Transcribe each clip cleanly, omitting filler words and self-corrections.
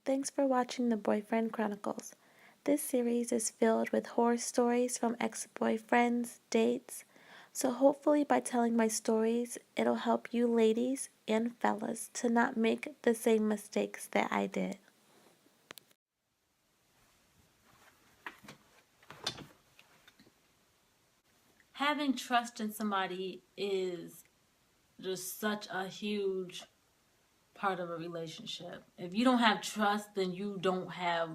Thanks for watching the Boyfriend Chronicles. This series is filled with horror stories from ex-boyfriends, dates, so hopefully by telling my stories, it'll help you ladies and fellas to not make the same mistakes that I did. Having trust in somebody is just such a huge part of a relationship. If you don't have trust, then you don't have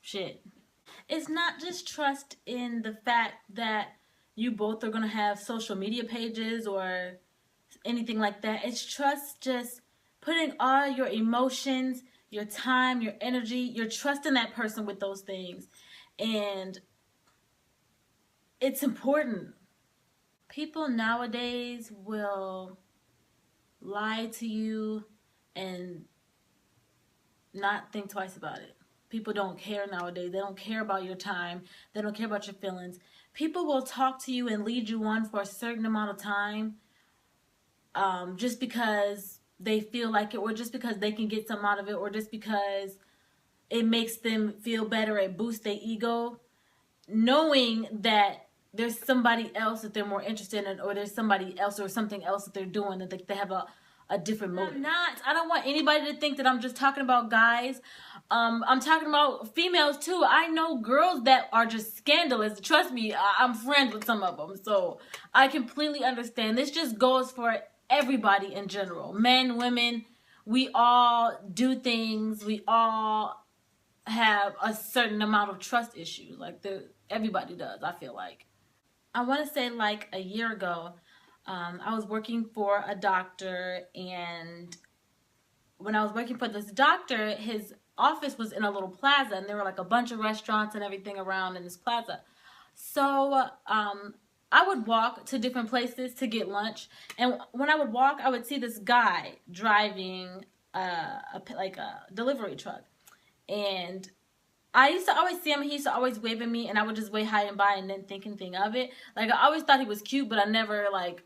shit. It's not just trust in the fact that you both are going to have social media pages or anything like that. It's trust just putting all your emotions, your time, your energy, you're trusting that person with those things. And it's important. People nowadays will lie to you and not think twice about it. People don't care nowadays. They don't care about your time. They don't care about your feelings. People will talk to you and lead you on for a certain amount of time just because they feel like it, or just because they can get something out of it, or just because it makes them feel better, it boosts their ego, knowing that there's somebody else that they're more interested in, or there's somebody else or something else that they're doing, that they have a different motive. I don't want anybody to think that I'm just talking about guys. I'm talking about females too. I know girls that are just scandalous. Trust me, I'm friends with some of them, so I completely understand. This just goes for everybody in general. Men, women, we all do things. We all have a certain amount of trust issues. Like everybody does, I feel like. I want to say like a year ago, I was working for a doctor, and when I was working for this doctor, his office was in a little plaza, and there were like a bunch of restaurants and everything around in this plaza. So I would walk to different places to get lunch, and when I would walk, I would see this guy driving like a delivery truck, and I used to always see him. He used to always wave at me, and I would just wave hi and bye and then think anything of it. Like, I always thought he was cute, but I never like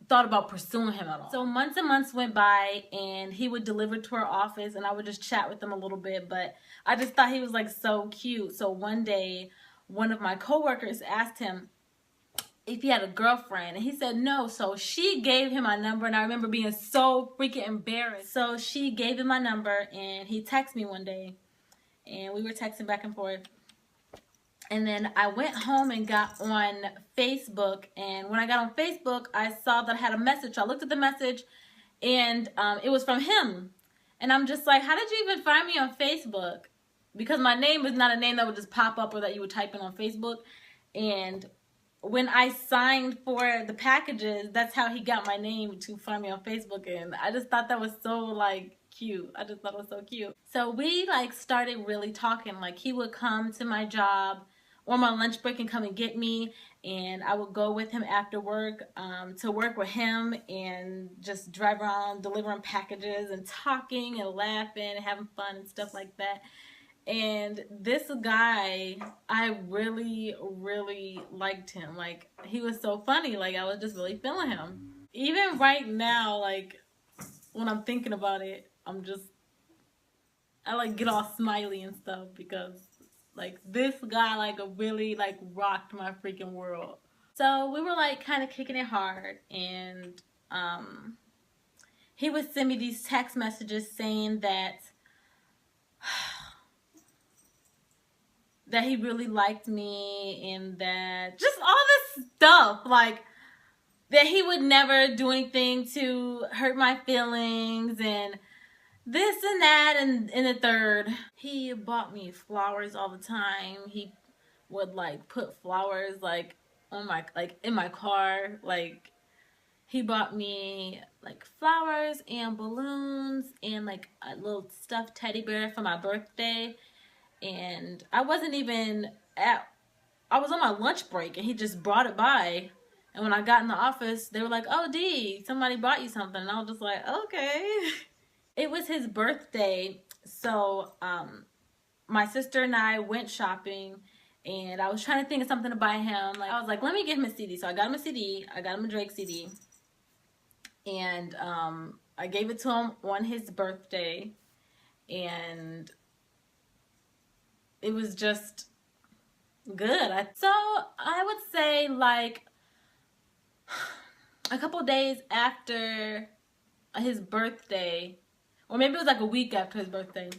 thought about pursuing him at all. So months and months went by, and he would deliver to our office, and I would just chat with him a little bit, but I just thought he was like so cute. So one day, one of my coworkers asked him if he had a girlfriend, and he said no. So she gave him my number, and I remember being so freaking embarrassed. So she gave him my number, and he texted me one day, and we were texting back and forth. And then I went home and got on Facebook, and when I got on Facebook, I saw that I had a message. I looked at the message, and it was from him. And I'm just like, how did you even find me on Facebook? Because my name is not a name that would just pop up or that you would type in on Facebook. And when I signed for the packages, that's how he got my name, to find me on Facebook. And I just thought that was so like cute. I just thought it was so cute. So we like started really talking. Like, he would come to my job or my lunch break and come and get me, and I would go with him after work to work with him and just drive around delivering packages and talking and laughing and having fun and stuff like that. And this guy, I really, really liked him. Like, he was so funny. Like, I was just really feeling him. Even right now, like, when I'm thinking about it, I like get all smiley and stuff, because like this guy like really like rocked my freaking world. So we were like kind of kicking it hard, and he would send me these text messages saying that he really liked me, and that just all this stuff, like that he would never do anything to hurt my feelings, and this and that and the third. He bought me flowers all the time. He would like put flowers like on my, like in my car. Like, he bought me like flowers and balloons and like a little stuffed teddy bear for my birthday. And I was on my lunch break, and he just brought it by. And when I got in the office, they were like, "Oh, D, somebody bought you something." And I was just like, "Okay." It was his birthday, so my sister and I went shopping, and I was trying to think of something to buy him. Like, I was like, let me give him a CD. So I got him a CD. I got him a Drake CD, and I gave it to him on his birthday. and it was just good. So I would say like a couple days after his birthday, or maybe it was like a week after his birthday,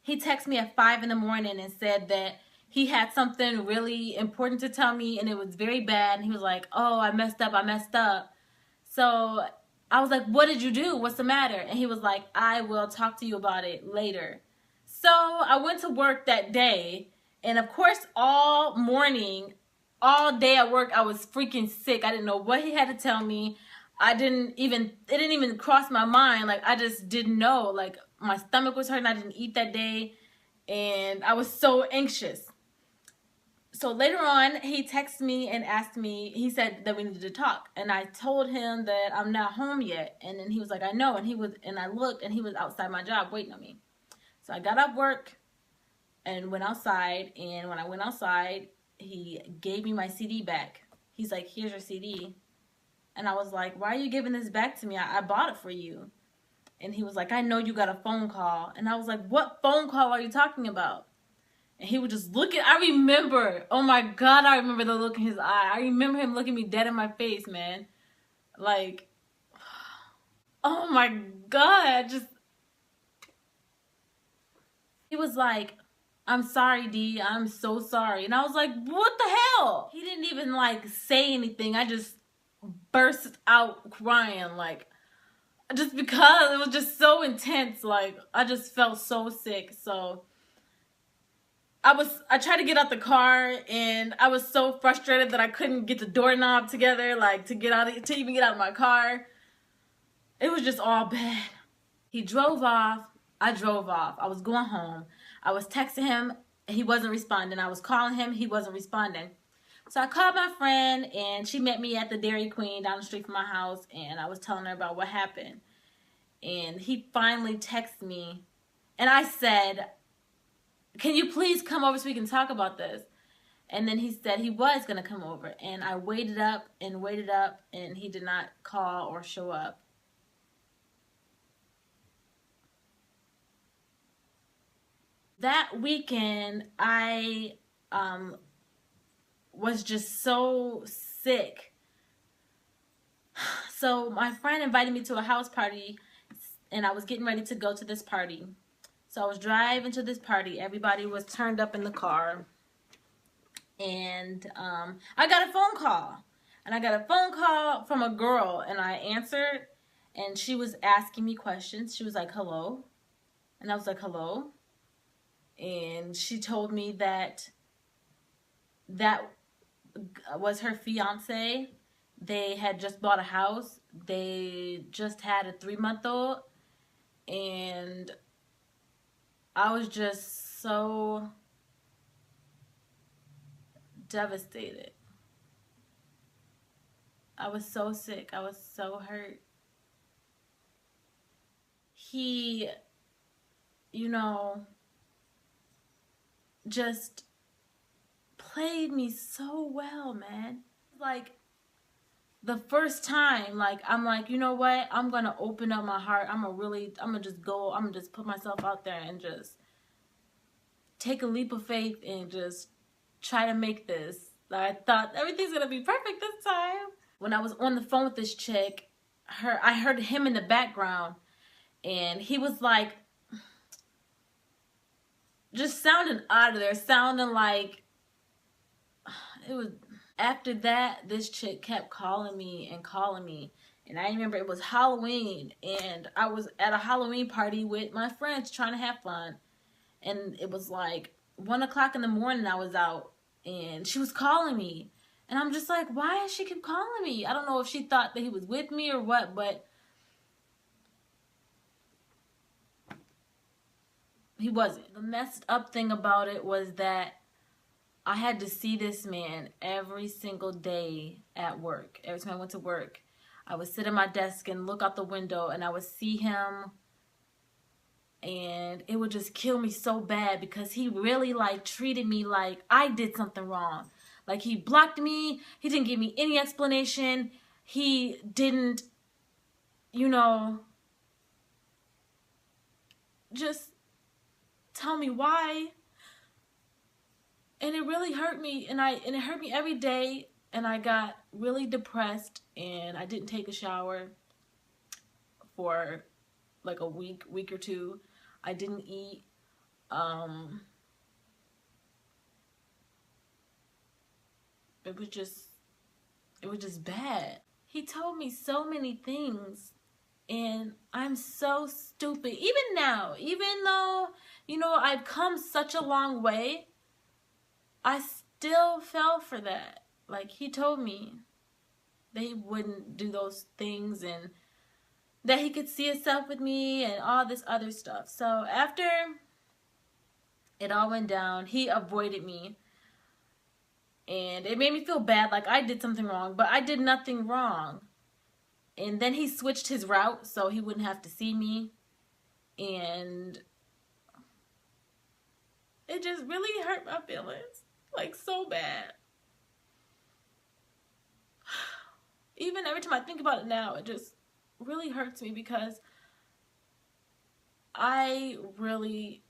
he texted me at 5 in the morning and said that he had something really important to tell me and it was very bad. And he was like, oh, I messed up. So I was like, what did you do? What's the matter? And he was like, I will talk to you about it later. So I went to work that day. And of course, all morning, all day at work, I was freaking sick. I didn't know what he had to tell me. It didn't even cross my mind. Like, I just didn't know. Like, my stomach was hurting. I didn't eat that day. And I was so anxious. So later on, he texted me and asked me, he said that we needed to talk. And I told him that I'm not home yet. And then he was like, I know. And I looked and he was outside my job waiting on me. So I got off work and went outside. And when I went outside, he gave me my CD back. He's like, here's your CD. And I was like, why are you giving this back to me? I bought it for you. And he was like, I know you got a phone call. And I was like, what phone call are you talking about? And he would just look at, I remember, oh my God, I remember the look in his eye. I remember him looking me dead in my face, man. Like, oh my God, he was like, I'm sorry, D, I'm so sorry. And I was like, what the hell? He didn't even like say anything. I just burst out crying, like, just because it was just so intense. Like, I just felt so sick. So I tried to get out the car and I was so frustrated that I couldn't get the doorknob together, like to even get out of my car. It was just all bad. He drove off. I drove off. I was going home. I was texting him. He wasn't responding. I was calling him. He wasn't responding. So I called my friend and she met me at the Dairy Queen down the street from my house and I was telling her about what happened. And he finally texted me and I said, can you please come over so we can talk about this? And then he said he was going to come over. And I waited up and he did not call or show up. That weekend, I was just so sick. So my friend invited me to a house party and I was getting ready to go to this party. So I was driving to this party. Everybody was turned up in the car. And I got a phone call. And I got a phone call from a girl. And I answered. And she was asking me questions. She was like, hello. And I was like, hello. And she told me that was her fiance. They had just bought a house. They just had a 3-month-old. And I was just so devastated. I was so sick. I was so hurt. He, just played me so well, man. Like, the first time, like, I'm like, you know what? I'm going to open up my heart. I'm going to just put myself out there and just take a leap of faith and just try to make this. I thought everything's going to be perfect this time. When I was on the phone with this chick, I heard him in the background and he was like, just sounding out of there, sounding like, it was. After that, this chick kept calling me. And I remember it was Halloween. And I was at a Halloween party with my friends trying to have fun. And it was like 1 o'clock in the morning I was out. And she was calling me. And I'm just like, why does she keep calling me? I don't know if she thought that he was with me or what. But he wasn't. The messed up thing about it was that I had to see this man every single day at work. Every time I went to work, I would sit at my desk and look out the window and I would see him and it would just kill me so bad because he really like treated me like I did something wrong. Like he blocked me. He didn't give me any explanation. He didn't, just tell me why. And it really hurt me, and it hurt me every day, and I got really depressed, and I didn't take a shower for like a week or two. I didn't eat. Um, it was just bad. He told me so many things, and I'm so stupid. Even now, even though, I've come such a long way, I still fell for that. Like, he told me that he wouldn't do those things, and that he could see himself with me and all this other stuff. So after it all went down, he avoided me, and it made me feel bad, like I did something wrong, but I did nothing wrong. And then he switched his route so he wouldn't have to see me, and it just really hurt my feelings, like, so bad. Even every time I think about it now, it just really hurts me, because I really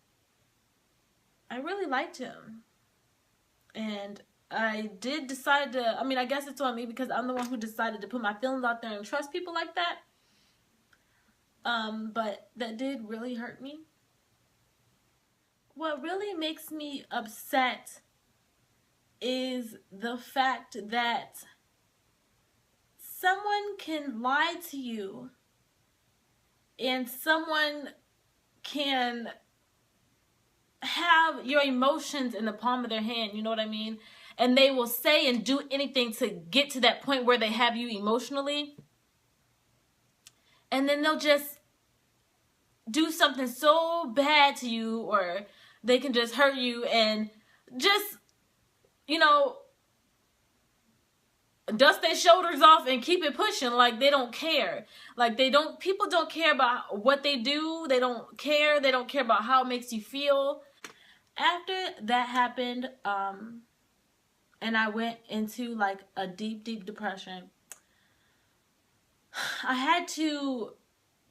liked him. And I did decide to, I guess it's on me, because I'm the one who decided to put my feelings out there and trust people like that. But that did really hurt me. What really makes me upset is the fact that someone can lie to you, and someone can have your emotions in the palm of their hand, you know what I mean? And they will say and do anything to get to that point where they have you emotionally. And then they'll just do something so bad to you, or they can just hurt you and just, dust their shoulders off and keep it pushing, like they don't care. Like, people don't care about what they do. They don't care about how it makes you feel. After that happened, and I went into like a deep depression, I had to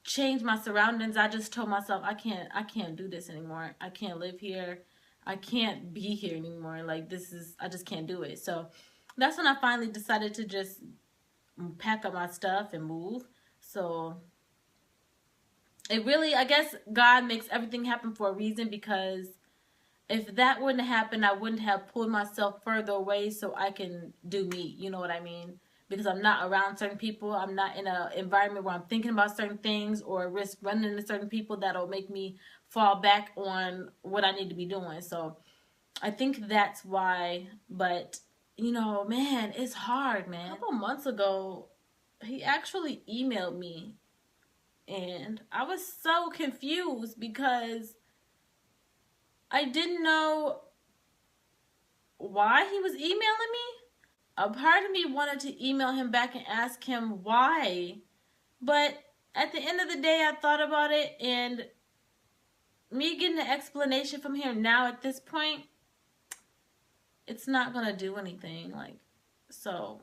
change my surroundings. I just told myself, I can't do this anymore. I can't live here. I can't be here anymore. Like, I just can't do it. So that's when I finally decided to just pack up my stuff and move. So it really, I guess God makes everything happen for a reason, because if that wouldn't happen, I wouldn't have pulled myself further away so I can do me. You know what I mean? Because I'm not around certain people. I'm not in an environment where I'm thinking about certain things or risk running into certain people that'll make me fall back on what I need to be doing. So I think that's why. But, man, it's hard, man. A couple months ago, he actually emailed me, and I was so confused because I didn't know why he was emailing me. A part of me wanted to email him back and ask him why, but at the end of the day, I thought about it, and me getting an explanation from him now at this point, it's not gonna do anything. Like, so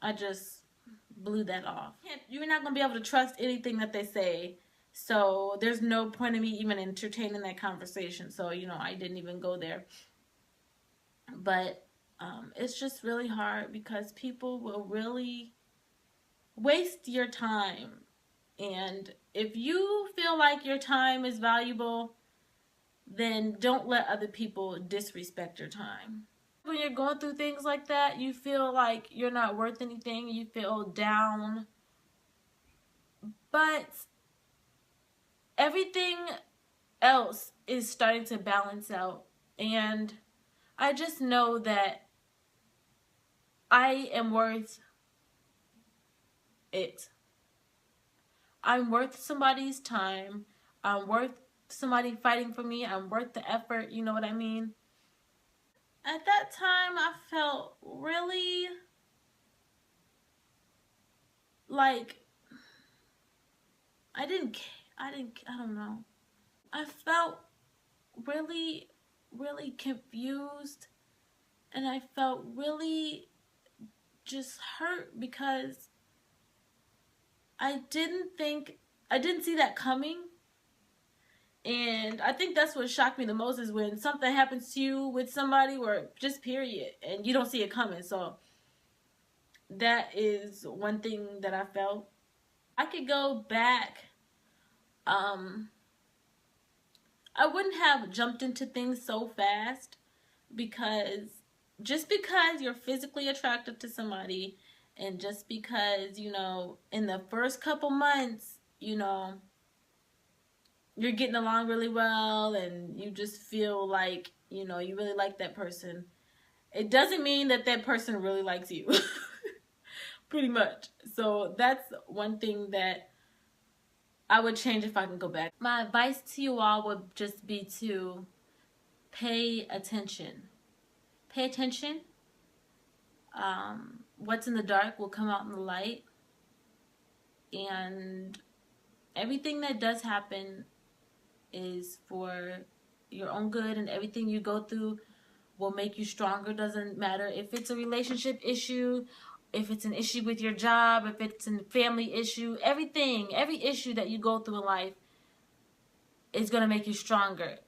I just blew that off. You're not gonna be able to trust anything that they say, so there's no point in me even entertaining that conversation. So I didn't even go there. But it's just really hard, because people will really waste your time. And if you feel like your time is valuable, then don't let other people disrespect your time. When you're going through things like that, you feel like you're not worth anything, you feel down. But everything else is starting to balance out. And I just know that I am worth it. I'm worth somebody's time. I'm worth somebody fighting for me. I'm worth the effort. You know what I mean? At that time, I felt really like I don't know. I felt really, really confused, and I felt really just hurt, because I didn't see that coming. And I think that's what shocked me the most is when something happens to you with somebody, or just period, and you don't see it coming. So that is one thing that I felt. I could go back. Um, I wouldn't have jumped into things so fast, because just because you're physically attracted to somebody, and just because, in the first couple months, you're getting along really well and you just feel like, you really like that person, it doesn't mean that that person really likes you. Pretty much. So that's one thing that I would change if I can go back. My advice to you all would just be to pay attention. Pay attention. What's in the dark will come out in the light. And everything that does happen is for your own good, and everything you go through will make you stronger. Doesn't matter if it's a relationship issue, if it's an issue with your job, if it's a family issue, every issue that you go through in life is going to make you stronger.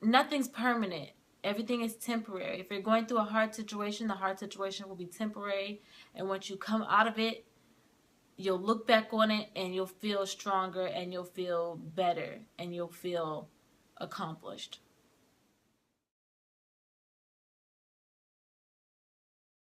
Nothing's permanent. Everything is temporary. If you're going through a hard situation, the hard situation will be temporary. And once you come out of it, you'll look back on it and you'll feel stronger and you'll feel better and you'll feel accomplished.